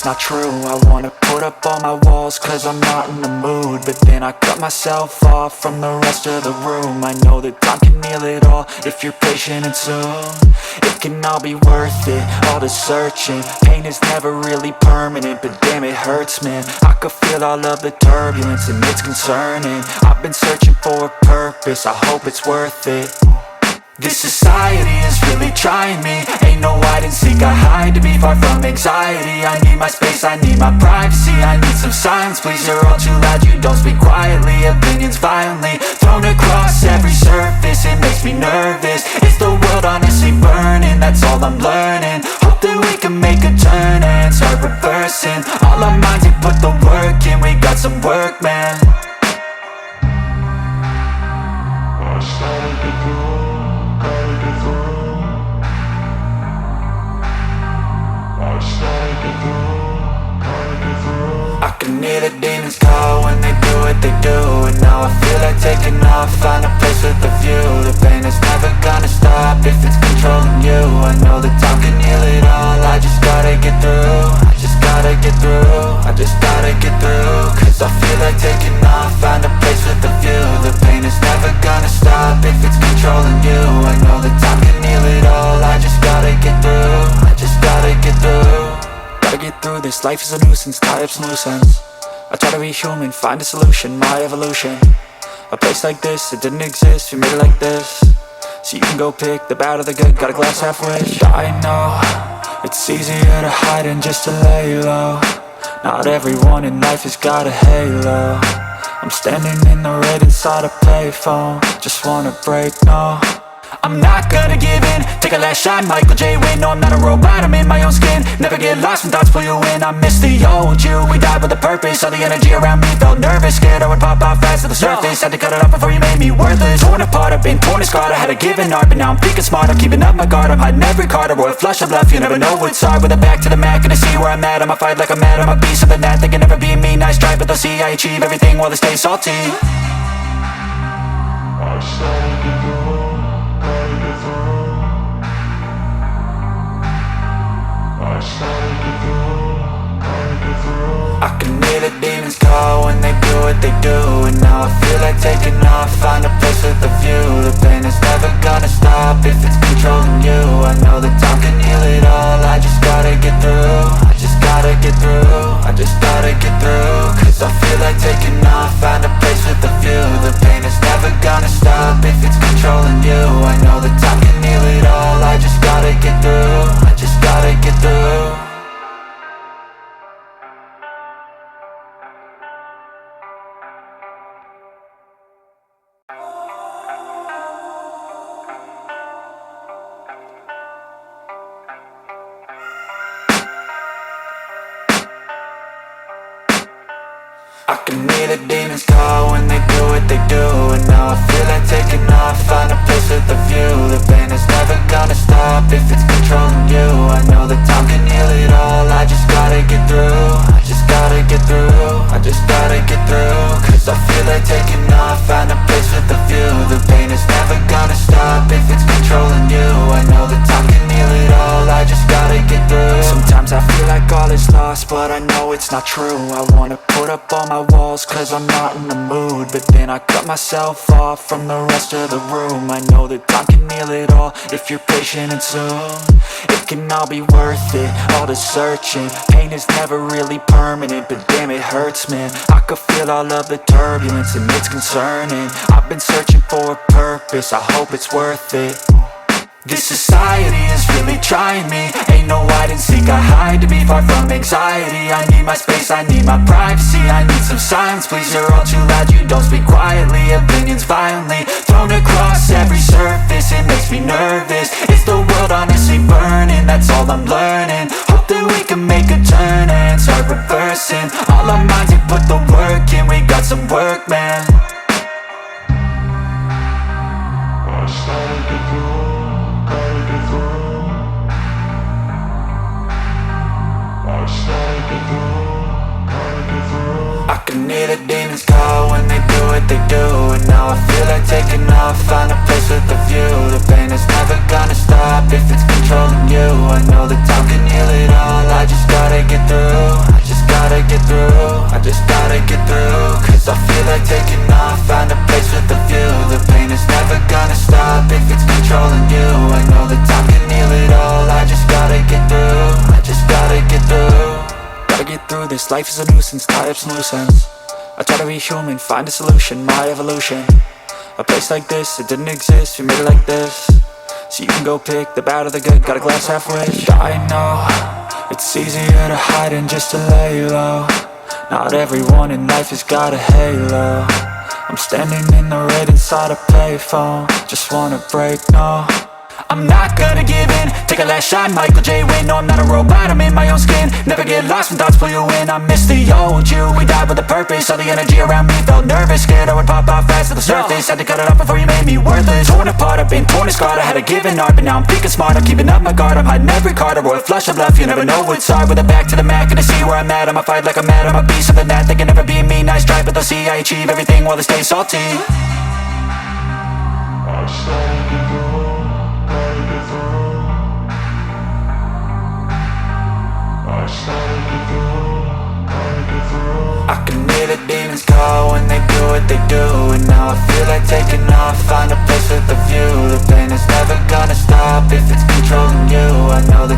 it's not true. I wanna put up all my walls cause I'm not in the mood, but then I cut myself off from the rest of the room. I know that time can heal it all if you're patient and soon it can all be worth it, all the searching. Pain is never really permanent, but damn it hurts, man. I could feel all of the turbulence and it's concerning. I've been searching for a purpose, I hope it's worth it. This society is really trying me. Ain't no hide and seek, I hide to be far from anxiety. I need my space, I need my privacy. I need some silence, please, you're all too loud. You don't speak quietly, opinions violently thrown across every surface. It makes me nervous, is the world honestly burning? That's all I'm learning. Hope that we can make a turn and start reversing all our minds and put the work in. We got some work, man. I can hear the demons call when they do what they do, and now I feel like taking off, find a place with a view. The pain is never gonna stop if it's controlling you. I know that time can heal it all, I just gotta get through. I just gotta get through, I just gotta get through. Cause I feel like taking off, find a place with a view. The pain is never gonna stop if it's controlling you. I know that time can heal it all, I just gotta get through. I just gotta get through. Gotta get through this, life is a nuisance, tie up some loose ends. I try to be human, find a solution, my evolution. A place like this, it didn't exist, we made it like this. So you can go pick the bad or the good, got a glass half wish. I know, it's easier to hide than just to lay low. Not everyone in life has got a halo. I'm standing in the red inside a payphone, just wanna break, no. I'm not gonna give in, take a last shot, Michael J. Win. No, I'm not a robot, I'm in my own skin. Never get lost when thoughts pull you in. I miss the old you, we died with a purpose. All the energy around me felt nervous, scared I would pop off fast to the surface. Had to cut it off before you made me worthless. Torn apart, I've been torn and scarred. I had a given art, but now I'm thinking smart. I'm keeping up my guard, I'm hiding every card. A royal flush of left, you never know what's hard. With a back to the mat, gonna see where I'm at. I'ma fight like I'm mad, I'm a beast of the net. They can never be me, nice try, but they'll see I achieve everything while they stay salty. I can hear the demons call when they do what they do, and now I feel like taking off, find a place with a view. The pain is never gonna stop if it's controlling you. I know that time can heal it all, I just gotta get through. I just gotta get through, I just gotta get through. Cause I feel like taking off, find a place with a view. The pain is never gonna stop if it's controlling you. I know that time can heal it all, I just gotta get through. I just gotta get through. I can hear the demons call when they do what they do, and now I feel like taking off, find a place with a view. The pain is never gonna stop if it's controlling you. I know that time can heal it all, I just gotta get through. I just gotta get through, I just gotta get through. Cause I feel like taking off, find a place with a view. The pain is never gonna stop if it's controlling you. I know that time can heal it all, I just gotta get through. Sometimes I feel like all is lost, but I know it's not true. I wanna put up all my walls cause I'm not in the mood, but then I cut myself off from the rest of the room. I know that time can heal it all if you're patient and soon it can all be worth it, all the searching. Pain is never really permanent, but damn it hurts, man. I could feel all of the turbulence and it's concerning. I've been searching for a purpose, I hope it's worth it. This society is really trying me. Ain't no hide and seek, I hide to be far from anxiety. I need my space, I need my privacy. I need some silence, please, you're all too loud. You don't speak quietly, opinions violently thrown across every surface. It makes me nervous, is the world honestly burning? That's all I'm learning. Hope that we can make a turn and start reversing all our minds and put the work in. We got some work, man. I can hear the demons call when they do what they do, life is a nuisance, tie up some loose ends. I try to be human, find a solution, my evolution. A place like this, it didn't exist, we made it like this. So you can go pick the bad or the good, got a glass halfway. I know, it's easier to hide than just to lay low. Not everyone in life has got a halo. I'm standing in the red inside a payphone. Just wanna break, no, I'm not gonna give in. Take a last shot, Michael J. Win. No, I'm not a robot, I'm in my own skin. Never get lost when thoughts pull you in. I miss the old you, we died with a purpose. All the energy around me felt nervous, scared I would pop out fast to the surface. Had to cut it off before you made me worthless. Torn apart, I've been torn and scarred. I had a given art, but now I'm thinking smart. I'm keeping up my guard, I'm hiding every card. A royal flush of love, you never know what's hard. With a back to the mat, gonna see where I'm at. I'ma fight like I'm mad, I'ma be something that they can never be me. Nice try, but they'll see I achieve everything while they stay salty. I started to go, gotta get through. I started to go, gotta get through. I can hear the demons call when they do what they do. And now I feel like taking off, find a place with a view. The pain is never gonna stop if it's controlling you. I know the